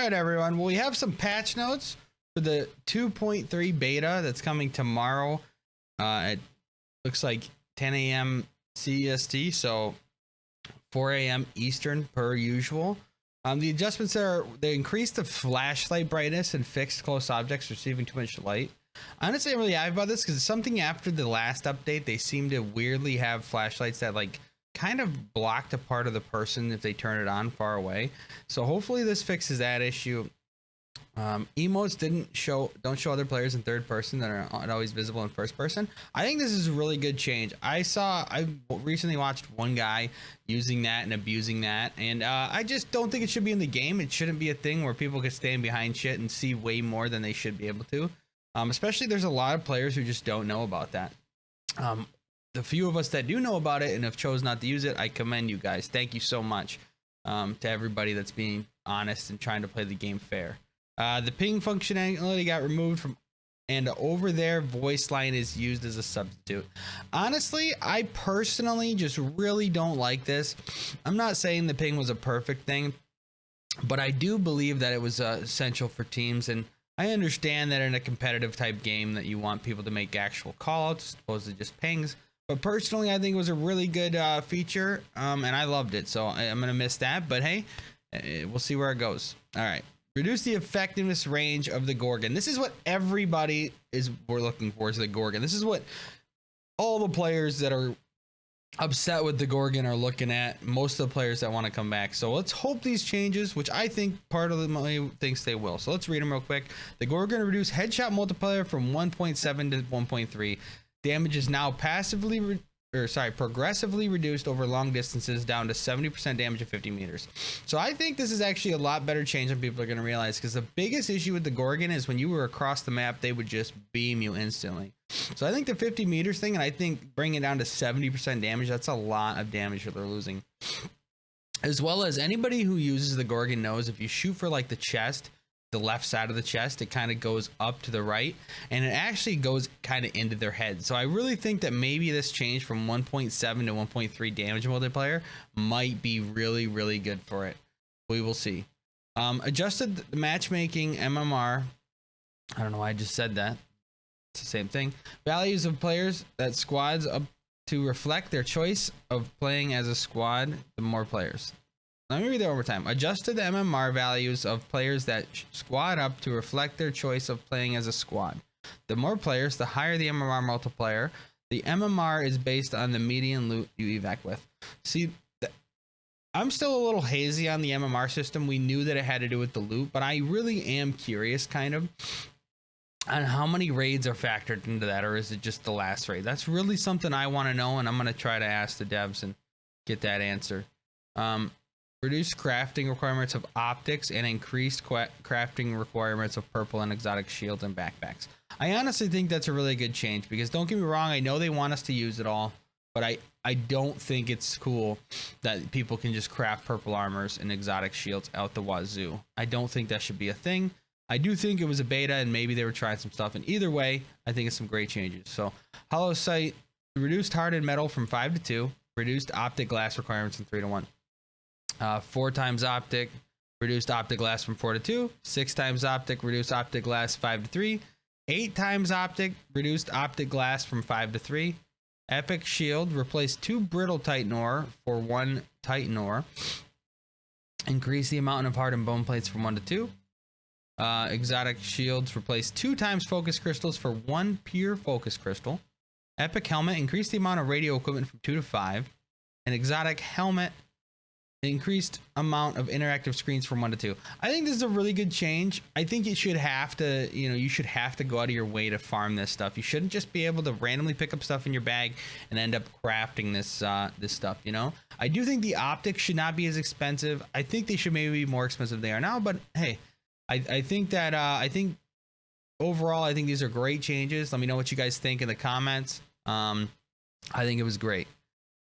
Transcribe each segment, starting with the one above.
right, everyone. Well, we have some patch notes for the 2.3 beta that's coming tomorrow. It looks like 10 a.m. CST, so 4 a.m. Eastern per usual. The adjustments are they increased the flashlight brightness and fixed close objects receiving too much light. Honestly, I'm really happy about this because it's something after the last update. They seem to weirdly have flashlights that like kind of blocked a part of the person if they turn it on far away. So hopefully this fixes that issue. Emotes don't show other players in third person that are not always visible in first person. I think this is a really good change. I recently watched one guy using that and abusing that, and I just don't think it should be in the game. It shouldn't be a thing where people can stand behind shit and see way more than they should be able to. Especially there's a lot of players who just don't know about that. The few of us that do know about it and have chose not to use it, I commend you guys. Thank you so much to everybody that's being honest and trying to play the game fair. The ping functionality got removed from, and over there voice line is used as a substitute. Honestly, I personally just really don't like this. I'm not saying the ping was a perfect thing, but I do believe that it was essential for teams, and I understand that in a competitive type game that you want people to make actual callouts as opposed to just pings. But personally, I think it was a really good feature, and I loved it. So I'm gonna miss that, but hey, we'll see where it goes. All right. Reduce the effectiveness range of the Gorgon. This is what everybody we're looking for, is the Gorgon. This is what all the players that are upset with the Gorgon are looking at. Most of the players that want to come back. So let's hope these changes, which I think part of them thinks they will. So let's read them real quick. The Gorgon reduce headshot multiplier from 1.7 to 1.3. Damage is now progressively reduced over long distances down to 70% damage at 50 meters. So I think this is actually a lot better change than people are going to realize, because the biggest issue with the Gorgon is when you were across the map, they would just beam you instantly. So I think the 50 meters thing, and I think bringing it down to 70% damage, that's a lot of damage that they're losing. As well as anybody who uses the Gorgon knows if you shoot for like the chest, the left side of the chest, it kind of goes up to the right, and it actually goes kind of into their head. So I really think that maybe this change from 1.7 to 1.3 damage multiplier might be really, really good for it. We will see. Adjusted the matchmaking MMR. I don't know why I just said that. It's the same thing. Values of players that squads up to reflect their choice of playing as a squad, the more players. Let me read that one more time. Adjusted the MMR values of players that squad up to reflect their choice of playing as a squad. The more players, the higher the MMR multiplier. The MMR is based on the median loot you evac with. See, I'm still a little hazy on the MMR system. We knew that it had to do with the loot, but I really am curious kind of on how many raids are factored into that, or is it just the last raid? That's really something I want to know, and I'm going to try to ask the devs and get that answer. Reduced crafting requirements of optics and increased crafting requirements of purple and exotic shields and backpacks. I honestly think that's a really good change, because don't get me wrong, I know they want us to use it all, but I don't think it's cool that people can just craft purple armors and exotic shields out the wazoo. I don't think that should be a thing. I do think it was a beta and maybe they were trying some stuff, and either way, I think it's some great changes. So hollow sight, reduced hardened metal from 5 to 2, reduced optic glass requirements from 3 to 1. 4 times optic, reduced optic glass from 4 to 2. 6 times optic, reduced optic glass 5 to 3. 8 times optic, reduced optic glass from 5 to 3. Epic shield, replaced 2 brittle titan ore for 1 titan ore. Increase the amount of hardened bone plates from 1 to 2. Exotic shields, replaced 2 times focus crystals for 1 pure focus crystal. Epic helmet, increased the amount of radio equipment from 2 to 5. An exotic helmet, increased amount of interactive screens from 1 to 2. I think this is a really good change. I think it should have to, you should have to go out of your way to farm this stuff. You shouldn't just be able to randomly pick up stuff in your bag and end up crafting this this stuff, I do think the optics should not be as expensive. I think they should maybe be more expensive than they are now, but hey, I think that I think overall I think these are great changes. Let me know what you guys think in the comments. I think it was great.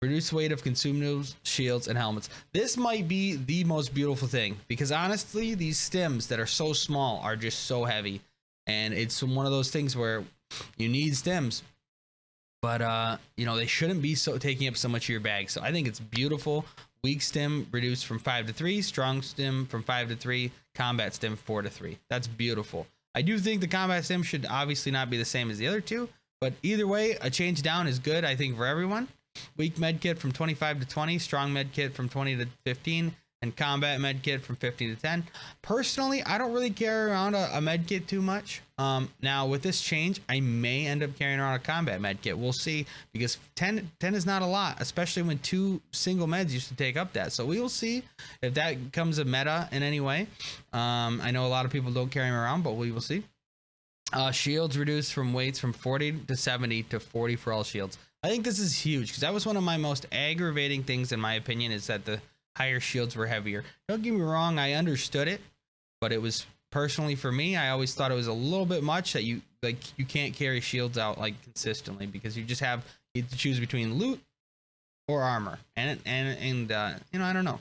Reduce weight of consumables, shields, and helmets. This might be the most beautiful thing, because honestly, these stems that are so small are just so heavy, and it's one of those things where you need stems, but they shouldn't be taking up so much of your bag. So I think it's beautiful. Weak stem reduced from 5 to 3, strong stem from 5 to 3, combat stim 4 to 3. That's beautiful. I do think the combat stim should obviously not be the same as the other two, but either way, a change down is good, I think, for everyone. Weak med kit from 25 to 20, strong med kit from 20 to 15, and combat med kit from 15 to 10. Personally, I don't really carry around a med kit too much. Now with this change, I may end up carrying around a combat med kit. We'll see, because 10 is not a lot, especially when 2 single meds used to take up that. So we will see if that becomes a meta in any way. I know a lot of people don't carry them around, but we will see. Shields reduced from weights from 40 to 70 to 40 for all shields. I think this is huge, because that was one of my most aggravating things, in my opinion, is that the higher shields were heavier. Don't get me wrong, I understood it, but it was, personally for me, I always thought it was a little bit much that you can't carry shields out like consistently, because you have to choose between loot or armor, and you know, I don't know.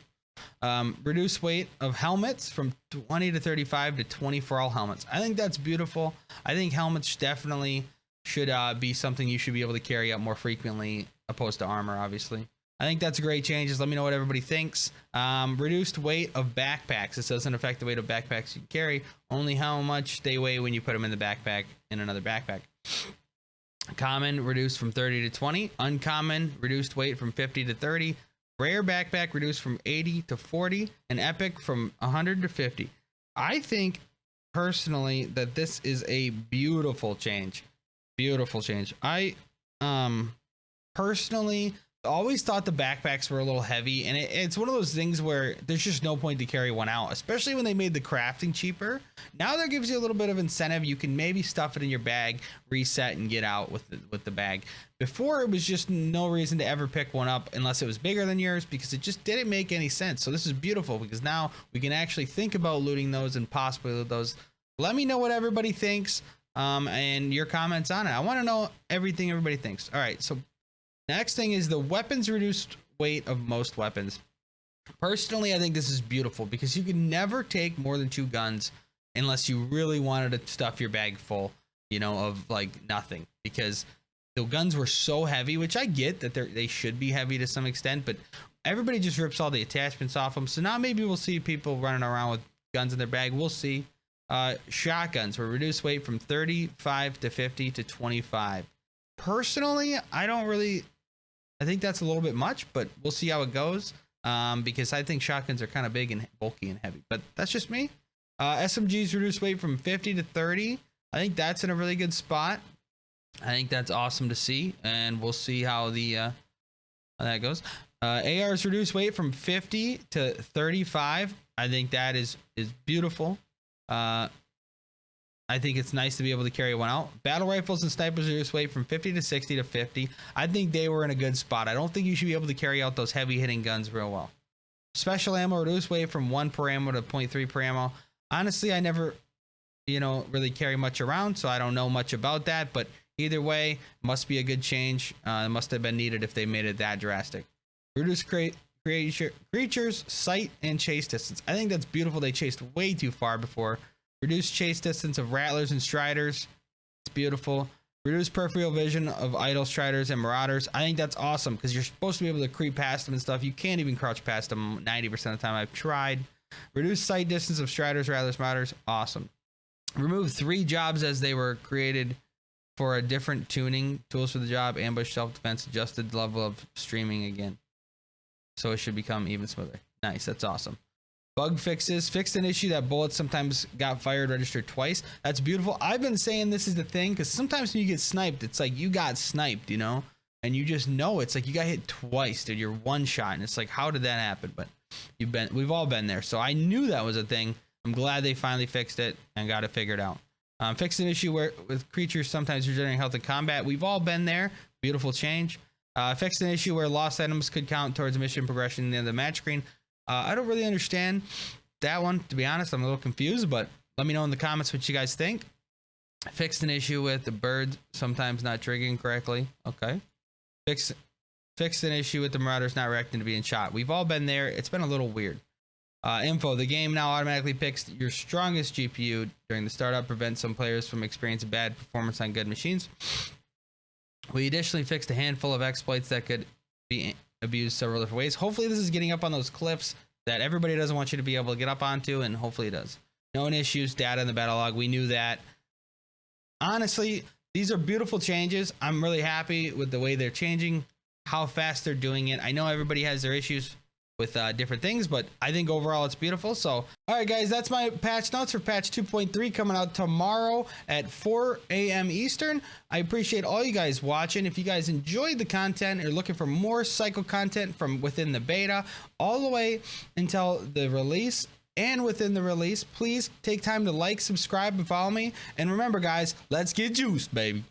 Reduce weight of helmets from 20 to 35 to 20 for all helmets. I think that's beautiful. I think helmets definitely should be something you should be able to carry out more frequently, opposed to armor, obviously. I think that's a great change. Just let me know what everybody thinks. Reduced weight of backpacks. This doesn't affect the weight of backpacks you carry, only how much they weigh when you put them in the backpack, in another backpack. Common reduced from 30 to 20. Uncommon reduced weight from 50 to 30. Rare backpack reduced from 80 to 40. And epic from 100 to 50. I think personally that this is a beautiful change. Beautiful change. I personally always thought the backpacks were a little heavy, and it's one of those things where there's just no point to carry one out, especially when they made the crafting cheaper. Now that gives you a little bit of incentive. You can maybe stuff it in your bag, reset, and get out with the bag. Before, it was just no reason to ever pick one up unless it was bigger than yours, because it just didn't make any sense. So this is beautiful, because now we can actually think about looting those and possibly loot those. Let me know what everybody thinks, and your comments on it. I want to know everything everybody thinks. All right, so next thing is the weapons reduced weight of most weapons. Personally, I think this is beautiful, because you can never take more than 2 guns unless you really wanted to stuff your bag full, you know, of like nothing, because the guns were so heavy, which I get that they should be heavy to some extent, but everybody just rips all the attachments off them. So now maybe we'll see people running around with guns in their bag. We'll see. Shotguns were reduced weight from 35 to 50 to 25. Personally, I think that's a little bit much, but we'll see how it goes, because I think shotguns are kind of big and bulky and heavy, but that's just me. SMGs reduced weight from 50 to 30. I think that's in a really good spot. I think that's awesome to see, and we'll see how how that goes. ARs reduced weight from 50 to 35. I think that is beautiful. I think it's nice to be able to carry one out. Battle rifles and snipers reduced weight from 50 to 60 to 50. I think they were in a good spot. I don't think you should be able to carry out those heavy hitting guns real well. Special ammo reduced weight from 1 per ammo to 0.3 per ammo. Honestly, I never, really carry much around, so I don't know much about that, but either way, must be a good change. It must have been needed if they made it that drastic. Reduced creatures, sight, and chase distance. I think that's beautiful. They chased way too far before. Reduced chase distance of rattlers and striders. It's beautiful. Reduced peripheral vision of idle striders and marauders. I think that's awesome, because you're supposed to be able to creep past them and stuff. You can't even crouch past them 90% of the time. I've tried. Reduced sight distance of striders, rattlers, marauders. Awesome. Remove 3 jobs as they were created for a different tuning. Tools for the job, ambush, self-defense, adjusted level of streaming again. So it should become even smoother. Nice, that's awesome. Bug fixes. Fixed an issue that bullets sometimes got fired registered twice. That's beautiful. I've been saying this is the thing, because sometimes when you get sniped, it's like you got sniped, and you just know it's like you got hit twice, dude. You're one shot, and it's like, how did that happen? But we've all been there, so I knew that was a thing. I'm glad they finally fixed it and got it figured out. Fixed an issue with creatures sometimes regenerating health in combat. We've all been there. Beautiful change. Fixed an issue where lost items could count towards mission progression in the match screen. I don't really understand that one, to be honest. I'm a little confused, but let me know in the comments what you guys think. Fixed an issue with the bird sometimes not triggering correctly. Okay. Fixed an issue with the marauders not reacting to being shot. We've all been there. It's been a little weird. Info. The game now automatically picks your strongest GPU during the startup, prevents some players from experiencing bad performance on good machines. We additionally fixed a handful of exploits that could be abused several different ways. Hopefully this is getting up on those cliffs that everybody doesn't want you to be able to get up onto, and hopefully it does. known issues, data in the battle log. We knew that. Honestly, these are beautiful changes. I'm really happy with the way they're changing, how fast they're doing it. I know everybody has their issues with different things, but I think overall it's beautiful. So, all right, guys, that's my patch notes for patch 2.3 coming out tomorrow at 4 a.m. Eastern. I appreciate all you guys watching. If you guys enjoyed the content or looking for more cycle content from within the beta all the way until the release and within the release, please take time to like, subscribe, and follow me. And remember, guys, let's get juiced, baby.